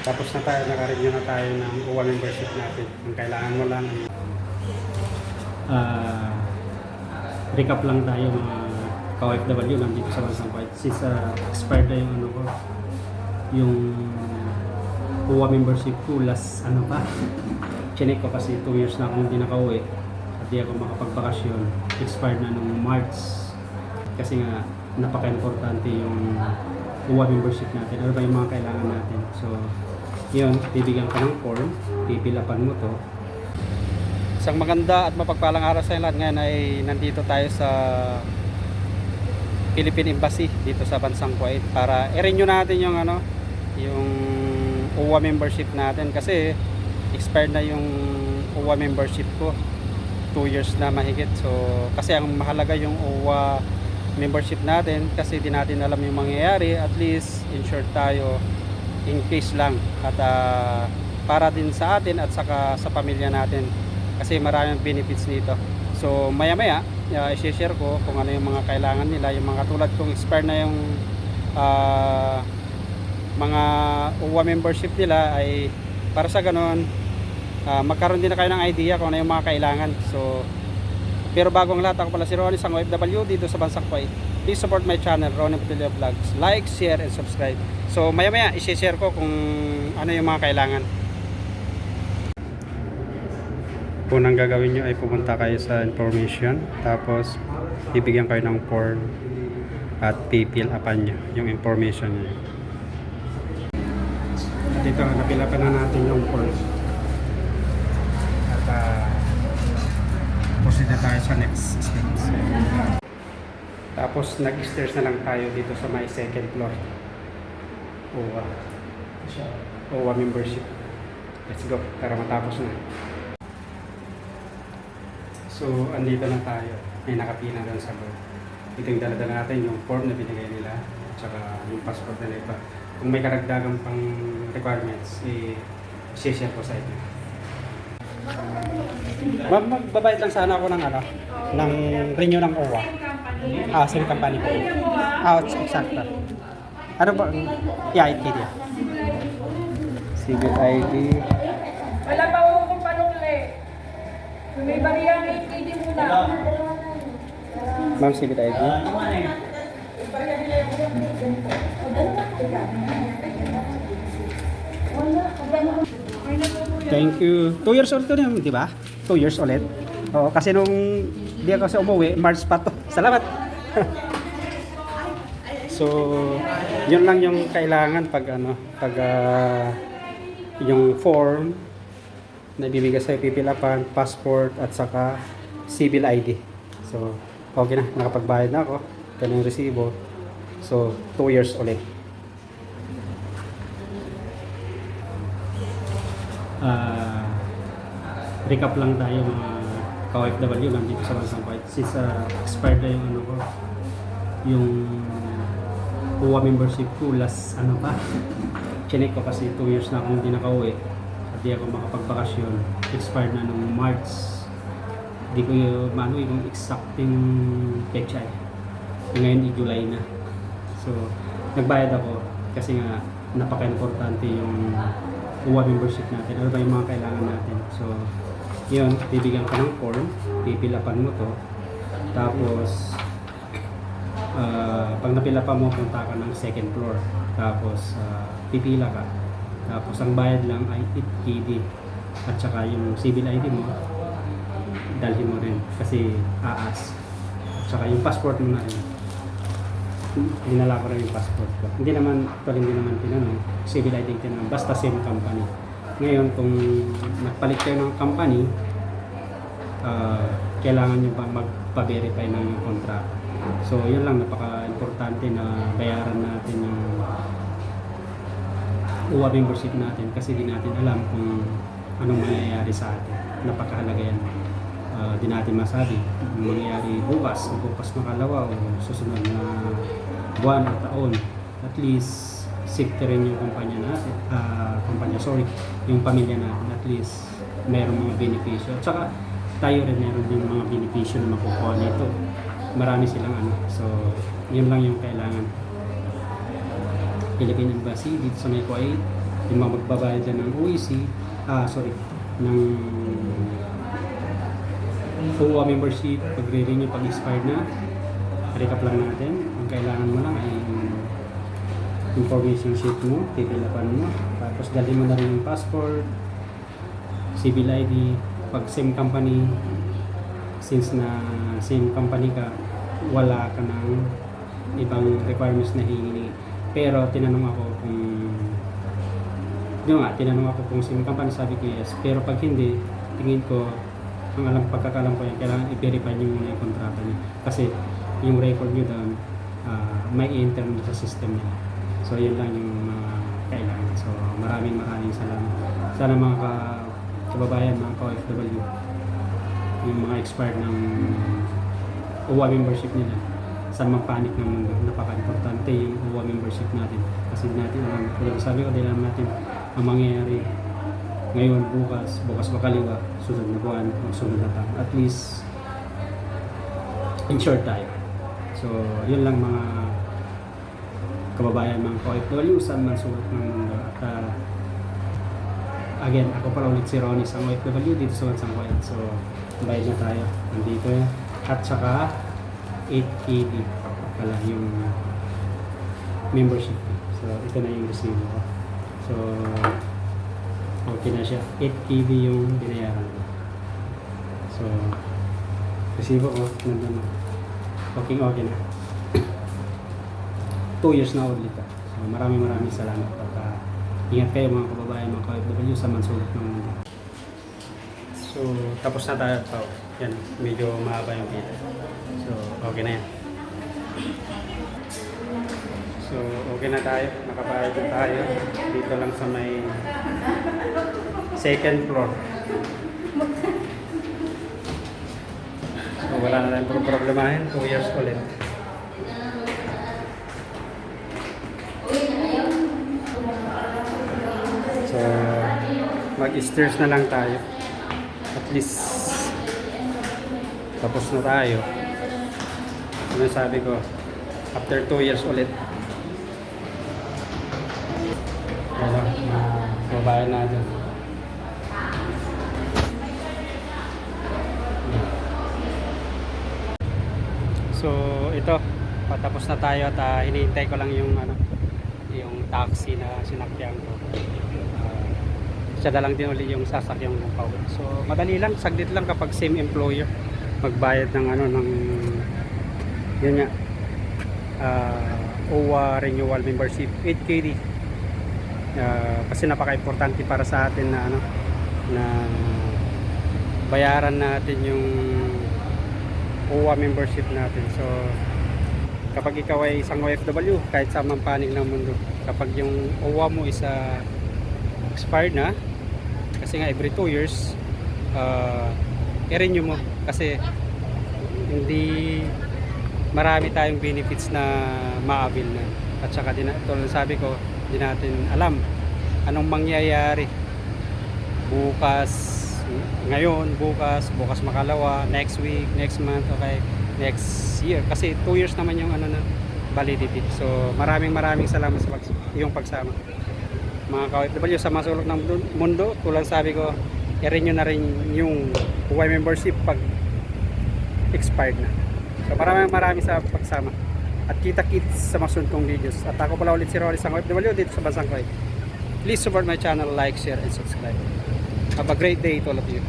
Tapos na tayo, naka-review na tayo ng UWA membership natin. Ang kailangan mo lang, recap lang tayo mga ka-OFW nandito sa bansang Kuwait. Since expired na yung ano ko, yung UWA membership ko last ano pa. Chinek ko kasi 2 years na akong hindi nakauwi at di ako makapagbakasyon. Expired na nung March. Kasi nga napaka-importante yung UWA membership natin. Ano ba yung mga kailangan natin? So, yun, bibigyan ka ng form, pipilapan mo to. Isang maganda at mapagpalang araw sa lahat. Ngayon ay nandito tayo sa Philippine Embassy dito sa bansang Kuwait para i-renew natin yung ano, yung UWA membership natin kasi expired na yung UWA membership ko. 2 years na mahigit. So, kasi ang mahalaga yung UWA membership natin kasi di natin alam yung mangyayari, at least insured tayo in case lang at para din sa atin at saka sa pamilya natin kasi maraming benefits nito. So maya maya i-share ko kung ano yung mga kailangan nila, yung mga tulad kong expired na yung mga UWA membership nila ay para sa ganon magkaroon din na kayo ng idea kung ano yung mga kailangan. So pero bago ang lahat, ako pala si Ronnie, isang OFW dito sa bansang Kuwait. Please support my channel, Ronnie Padilla Vlogs. Like, share, and subscribe. So maya maya i-share ko kung ano yung mga kailangan. Unang gagawin nyo ay pumunta kayo sa information, tapos bibigyan kayo ng form at pipill upan nyo yung information nyo. At ito, napilapan na natin yung form. At proceed na tayo sa next steps. Tapos nag-stairs na lang tayo dito sa may second floor. UWA membership. Let's go, para matapos na. So, andito na tayo. May nakapila doon sa loob. Ito yung dala-dala natin, yung form na binigay nila, at saka yung passport na iba. Kung may karagdagang pang requirements, i-share ko sa inyo. Magbabayad lang sana ako ng ano, ng renew ng UWA. Same company po. Exacto. Ano ba? Yeah, ID. Civil ID. Wala pa akong panukli. May bariyang ID muna. Ma'am, civil ID. Thank you. 2 years old to na, di ba? 2 years ulit. Oo, kasi nung di ako sa umuwi, March pa to. Salamat. So, yun lang yung kailangan pag ano, pag yung form na ibibigay sa pipilapan, passport at saka civil ID. So, okay na, nakapagbayad na ako. Ito na yung resibo. So, 2 years ulit. Recap lang tayo mga ka-OFW nandito sa bansang Kuwait. Since expired na yung ano ko, yung UWA membership ko last ano pa. Chinek ko kasi 2 years na akong hindi nakauwi at di ako makapagbakasyon. Expired na nung March. Di ko maano yung exacting petsa eh. Ngayon July na. So nagbayad ako kasi nga napaka-importante yung UWA membership natin. Ano ba yung mga kailangan natin? So yun, bibigyan ka ng form, pipilapan mo to, tapos pag napila pa mo, punta ka ng second floor, tapos pipila ka, tapos ang bayad lang ay ID at saka yung civil ID mo dalhin mo rin kasi aas, at saka yung passport mo na rin. Dinala ko rin yung passport ko, hindi naman tinanong, civil ID tinanong, basta same company. Ngayon kung nagpalit kayo ng company, kailangan nyo ba magpa-verify ng yung contract. So yun lang, napaka-importante na bayaran natin yung UWA membership natin kasi di natin alam kung anong mangyayari sa atin. Napakahalaga yan. Di natin masabi kung mangyayari bukas na kalawa o susunod na buwan o taon. At least safety rin yung kumpanya natin, yung pamilya natin, at least mayroong mga benepisyo. At saka tayo rin mayroon din mga benepisyo na makukuha nito. Marami silang ano. So, yun lang yung kailangan. Philippine Embassy dito sa may Kuwait. yung mga magbabayad dyan ng OEC, ng OWA membership, pag-renew, pag-expired na, recap lang natin. Ang kailangan mo lang ay yung information sheet mo, pipilapan mo, tapos dalhin mo na rin yung passport, civil ID, pag same company, since na same company ka, wala ka ng ibang requirements na hihingi. Pero tinanong ako kung same company, sabi ko yes. Pero pag hindi, tingin ko, pagkakalam ko yan, kailangan i-verify nyo muna yung kontrata nyo. Kasi yung record nyo doon, may enter mo sa system nila. So yun lang yung mga kailangan. So maraming salamat. Sana mga kababayan, mga ka-OFW, yung mga expired ng OWA membership nila, saan magpanik ng mundo. Napaka-importante yung OWA membership natin. Kasi natin alam, kung sabi ko, di alam natin ang mangyayari ngayon, bukas makaliwa, sunod na buwan, sunod na taon. At least, insured tayo. So, yun lang mga kababayan, mga ka-OFW, saan man sulat ng mundo. At again, ako pala ulit si Ronnie sa OFW dito sa Bansang Kuwait. So, bayad na tayo. Nandito yan. At saka, 8KD pala yung membership. So, ito na yung resibo ko. So, okay na siya. 8KD yung binayaran ko. So, resibo ko, nandun na. Okay na. 2 years na ulit. So, maraming salamat. At ingat kayo mga kababayan, mga ka-OFW sa mansulot ng mundo. So, tapos na tayo. So, yan, medyo mahaba yung kita. So, okay na yan. So, okay na tayo. Nakabayad na tayo. Dito lang sa may second floor. So, wala na tayong problemahin. 2 years ulit. So, mag-stairs na lang tayo. At least, tapos na tayo. Ano sabi ko, after 2 years ulit. Ayan, babae na dyan. So, ito, patapos na tayo at hinihintay ko lang yung taxi na sinakyan ko. Siya na lang din ulit yung sasakyan ng pauwi. So, madali lang, saglit lang kapag same employer magbayad ng yun nga, OWA renewal membership 8KD. Kasi napaka-importante para sa atin na na bayaran natin yung OWA membership natin. So, kapag ikaw ay isang OFW, kahit sa mang panig ng mundo, kapag yung OWA mo is expired na, kasi nga every 2 years i-renew mo, kasi hindi marami tayong benefits na ma-avail na. At saka tulad sabi ko, di natin alam anong mangyayari bukas, ngayon, bukas makalawa, next week, next month, okay, next year, kasi 2 years naman yung na validity. So maraming salamat sa iyong pagsama mga ka-OFW sa masulok ng mundo. Tulad sabi ko, i-renew na rin yung OWA membership pag expired na. So maraming sa pagsama at kita-kits sa masunod kong videos. At ako pala ulit si Ronnie sa OFW dito sa Bansang Kuwait. Please support my channel, like, share, and subscribe. Have a great day to all of you.